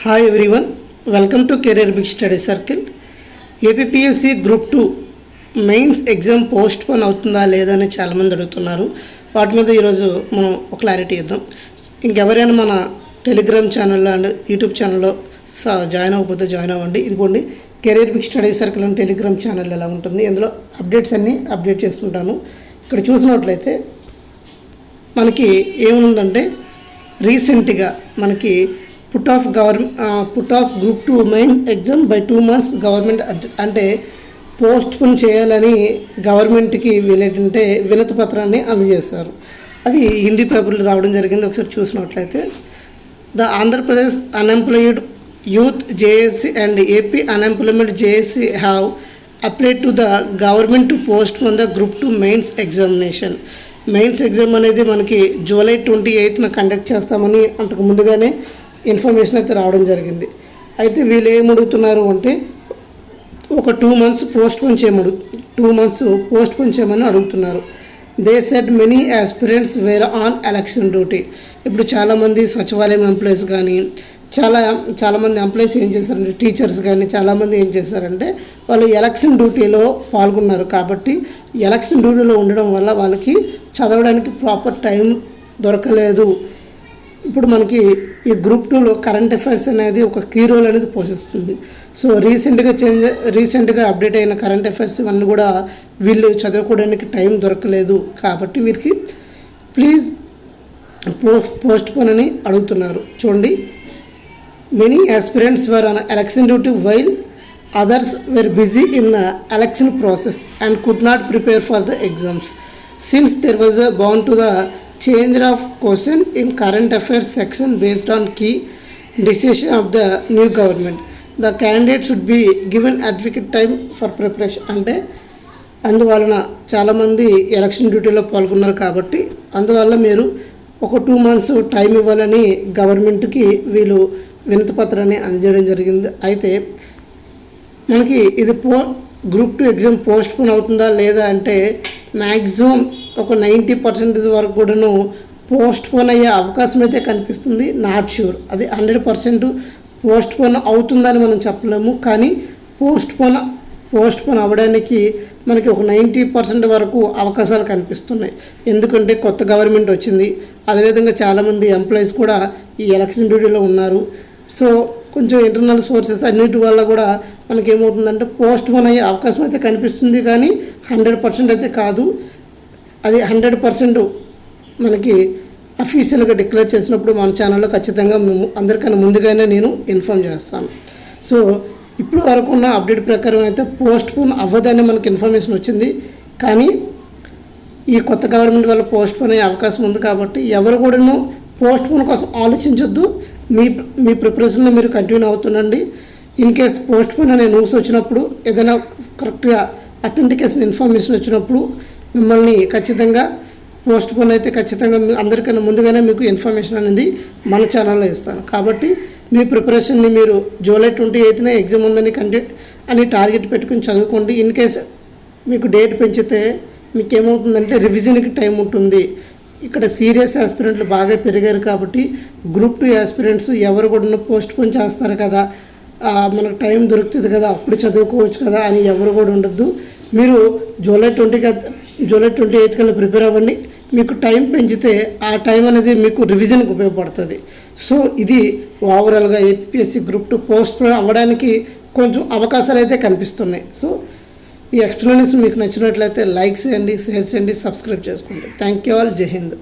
Hi everyone, welcome to career big study circle. APPSC group 2 mains exam postpone అవుతుందా లేదా అని చాలామంది అడుగుతున్నారు. వాటి మీద ఈరోజు మనం ఒక క్లారిటీ ఇద్దాం. ఇంకెవరైనా మన టెలిగ్రామ్ ఛానల్లో అండ్ యూట్యూబ్ ఛానల్లో జాయిన్ అవ్వకపోతే జాయిన్ అవ్వండి. ఇదిగోండి, కెరీర్ బిగ్ స్టడీ సర్కిల్ అని టెలిగ్రామ్ ఛానల్ ఎలా ఉంటుంది, ఇందులో అప్డేట్స్ అన్నీ అప్డేట్ చేస్తుంటాను. ఇక్కడ చూసినట్లయితే మనకి ఏముందంటే రీసెంట్గా మనకి put off group 2 main exam by 2 months government అంటే పోస్ట్ పోన్ చేయాలని గవర్నమెంట్కి వీళ్ళేంటంటే వినతి పత్రాన్ని అందజేశారు. అది హిందీ పేపర్లో రావడం జరిగింది. ఒకసారి చూసినట్లయితే the Andhra Pradesh unemployed youth JAC and AP unemployment JAC have applied to the government to post phone the group 2 mains examination. Mains exam అనేది మనకి జూలై 28న కండక్ట్ చేస్తామని అంతకు ముందుగానే ఇన్ఫర్మేషన్ అయితే రావడం జరిగింది. అయితే వీళ్ళు ఏమడుగుతున్నారు అంటే ఒక 2 months పోస్ట్ పోన్ చేయమని అడుగుతున్నారు. They said many aspirants were on election duty. ఇప్పుడు చాలామంది సచివాలయం ఎంప్లాయీస్ కానీ చాలామంది ఎంప్లాయీస్ ఏం చేశారంటే టీచర్స్ కానీ చాలామంది ఏం చేశారంటే వాళ్ళు ఎలక్షన్ డ్యూటీలో పాల్గొన్నారు. కాబట్టి ఎలక్షన్ డ్యూటీలో ఉండడం వల్ల వాళ్ళకి చదవడానికి ప్రాపర్ టైం దొరకలేదు. ఇప్పుడు మనకి ఈ గ్రూప్ 2లో కరెంట్ అఫైర్స్ అనేది ఒక కీ రోల్ అనేది పోషిస్తుంది. సో రీసెంట్గా అప్డేట్ అయిన కరెంట్ అఫైర్స్ ఇవన్నీ కూడా వీళ్ళు చదువుకోవడానికి టైం దొరకలేదు. కాబట్టి వీరికి ప్లీజ్ పోస్ట్ పోన్ అని అడుగుతున్నారు. చూడండి, many aspirants were on election duty while others were busy in the election process and could not prepare for the exams. Since there was a bound to the change of question in current affairs section based on key decision of the new government, the candidate should be given adequate time for preparation. అంటే అందువలన చాలామంది election డ్యూటీలో పాల్గొన్నారు కాబట్టి అందువల్ల మీరు ఒక 2 months time ఇవ్వాలని గవర్నమెంట్కి వీళ్ళు వినతి పత్రాన్ని అందజేయడం జరిగింది. అయితే మనకి ఇది గ్రూప్ 2 ఎగ్జామ్ పోస్ట్ పోన్ అవుతుందా లేదా అంటే మ్యాక్సిమం ఒక 90% వరకు కూడాను పోస్ట్ పోన్ అయ్యే అవకాశం అయితే కనిపిస్తుంది. నాట్ షూర్, అది 100% పోస్ట్ పోన్ అవుతుందని మనం చెప్పలేము. కానీ పోస్ట్ పోన్ అవ్వడానికి మనకి ఒక 90% వరకు అవకాశాలు కనిపిస్తున్నాయి. ఎందుకంటే కొత్త గవర్నమెంట్ వచ్చింది, అదేవిధంగా చాలామంది ఎంప్లాయీస్ కూడా ఈ ఎలక్షన్ డ్యూటీలో ఉన్నారు. సో కొంచెం ఇంటర్నల్ సోర్సెస్ అన్నిటి వల్ల కూడా మనకి ఏమవుతుందంటే పోస్ట్ పోన్ అయ్యే అవకాశం అయితే కనిపిస్తుంది. కానీ 100% అయితే కాదు. అది 100% మనకి అఫీషియల్గా డిక్లేర్ చేసినప్పుడు మన ఛానల్లో ఖచ్చితంగా అందరికన్నా ముందుగానే నేను ఇన్ఫామ్ చేస్తాను. సో ఇప్పుడు వరకు ఉన్న అప్డేట్ ప్రకారం అయితే పోస్ట్ పోన్ అవ్వదని మనకి ఇన్ఫర్మేషన్ వచ్చింది. కానీ ఈ కొత్త గవర్నమెంట్ వల్ల పోస్ట్ పోన్ అయ్యే అవకాశం ఉంది. కాబట్టి ఎవరు కూడాను పోస్ట్ పోన్ కోసం ఆలోచించొద్దు. మీ ప్రిపరేషన్లో మీరు కంటిన్యూ అవుతుండండి. ఇన్ కేస్ పోస్ట్ పోన్ అనే న్యూస్ వచ్చినప్పుడు, ఏదైనా కరెక్ట్గా అథెంటికేషన్ ఇన్ఫర్మేషన్ వచ్చినప్పుడు మిమ్మల్ని ఖచ్చితంగా పోస్ట్ పోన్ అయితే ఖచ్చితంగా అందరికన్నా ముందుగానే మీకు ఇన్ఫర్మేషన్ అనేది మన ఛానల్లో ఇస్తాను. కాబట్టి మీ ప్రిపరేషన్ని మీరు జూలై 28న ఎగ్జామ్ ఉందని అని టార్గెట్ పెట్టుకుని చదువుకోండి. ఇన్ కేస్ మీకు డేట్ పెంచితే మీకు ఏమవుతుందంటే రివిజన్కి టైం ఉంటుంది. ఇక్కడ సీరియస్ ఆస్పిరెంట్లు బాగా పెరిగారు కాబట్టి గ్రూప్ 2 ఆస్పిరెంట్స్ ఎవరు కూడా పోస్ట్ పోన్ చేస్తారు కదా, మనకు టైం దొరుకుతుంది కదా, అప్పుడు చదువుకోవచ్చు కదా అని ఎవరు కూడా ఉండొద్దు. మీరు జూలై 28 కల్లా ప్రిపేర్ అవ్వండి. మీకు టైం పెంచితే ఆ టైం అనేది మీకు రివిజన్కి ఉపయోగపడుతుంది. సో ఇది ఓవరాల్గా ఏపీఎస్సీ గ్రూప్ 2 పోస్ట్ పోన్ అవ్వడానికి కొంచెం అవకాశాలు అయితే కనిపిస్తున్నాయి. సో ఈ ఎక్స్ప్లెనేషన్ మీకు నచ్చినట్లయితే లైక్ చేయండి, షేర్ చేయండి, సబ్స్క్రైబ్ చేసుకోండి. Thank you all. జై హింద్.